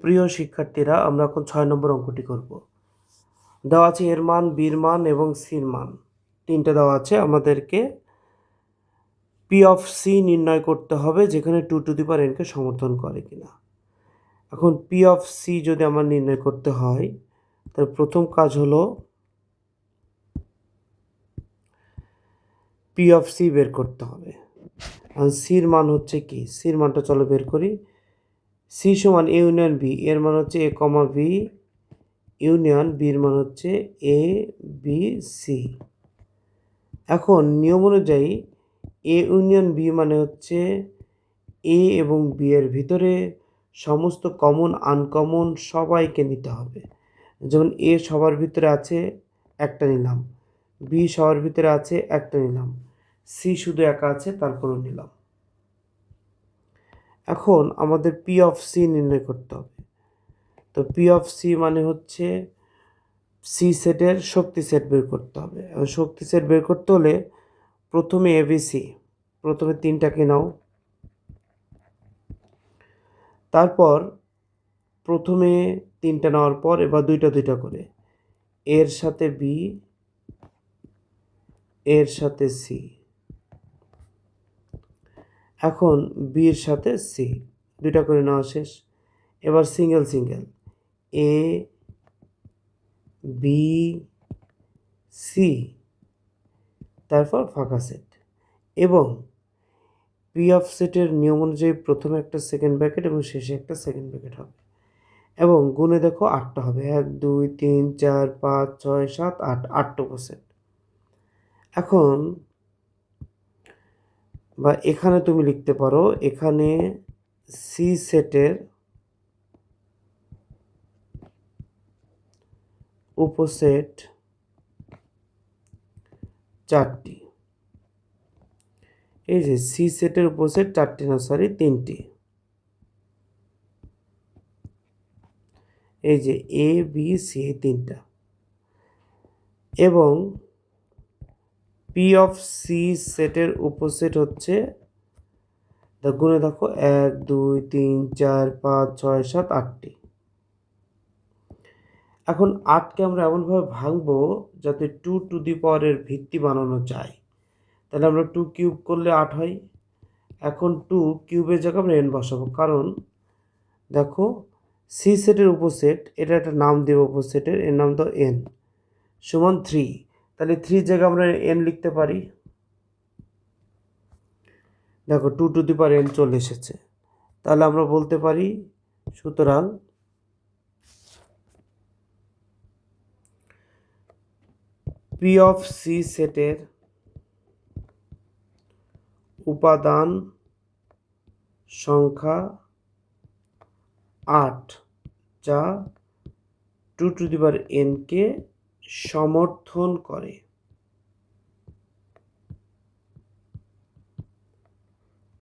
প্রিয় শিক্ষার্থীরা, আমরা এখন 6 নম্বর অঙ্কটি করব। দেওয়া আছে এর মান, বির মান এবং সির মান তিনটা দেওয়া আছে। আমাদেরকে পি অফ সি নির্ণয় করতে হবে, যেখানে 2n কে সমর্থন করে কিনা। এখন পি অফ সি যদি আমার নির্ণয় করতে হয়, তাহলে প্রথম কাজ হলো পি অফ সি বের করতে হবে। আর সির মান হচ্ছে কি, সির মানটা চলো বের করি। সি সমান এ ইউনিয়ন বি, এর মান হচ্ছে এ কমা বি ইউনিয়ন বির মান হচ্ছে এ বি সি। এখন নিয়ম অনুযায়ী এ ইউনিয়ন বি মানে হচ্ছে এ এবং বি এর ভিতরে সমস্ত কমন আনকমন সবাইকে নিতে হবে। যেমন এ সবার ভিতরে আছে, একটা নিলাম। বি সবার ভিতরে আছে, একটা নিলাম। সি শুধু একা আছে, তারপরও নিলাম। এখন আমাদের পি অফ সি নির্ণয় করতে হবে। তো পি অফ সি মানে হচ্ছে সি সেটের শক্তি সেট বের করতে হবে। এবং শক্তি সেট বের করতে হলে প্রথমে এবিসি, প্রথমে তিনটাকে নাও। তারপর প্রথমে তিনটা নেওয়ার পর এবার দুইটা করে, এর সাথে বি, এর সাথে সি। এখন বির সাথে সি দুইটা করে নেওয়া শেষ। এবার সিঙ্গেল এ বি সি, তারপর ফাঁকা সেট। এবং পি অফ সেটের নিয়ম অনুযায়ী প্রথমে একটা সেকেন্ড ব্র্যাকেট এবং শেষে একটা সেকেন্ড ব্র্যাকেট হবে। এবং গুণে দেখো 8টা হবে, 1 2 3 4 5 6 7 8, 8টা উপসেট। এখন বা এখানে তুমি লিখতে পারো, এখানে সি সেটের উপসেট 4টি। এই যে সি সেটের উপসেট 4টি না, সরি 3টি। এই যে এ বি সি, এই 3টা। এবং পি অফ সি সেটের উপসেট হচ্ছে, গুণে দেখো 1 2 3 4 5 6 7 8টি। এখন 8কে আমরা এমনভাবে ভাঙবো যাতে 2 এর ভিত্তি বানানো যায়। তাহলে আমরা 2 কিউব করলে 8 হয়। এখন 2 কিউবের জায়গায় আমরা n বসাবো, কারণ দেখো সি সেটের উপসেট, এটা একটা নাম দেবো উপসেটের, এর নাম দাও n সমান 3। তাহলে 3 জায়গায় আমরা n লিখতে পারি। দেখো 2n চলে এসেছে। তাহলে আমরা বলতে পারি, সুতরাং পি অফ সি সেটের উপাদান সংখ্যা 8, যা 2n কে সমর্থন করে।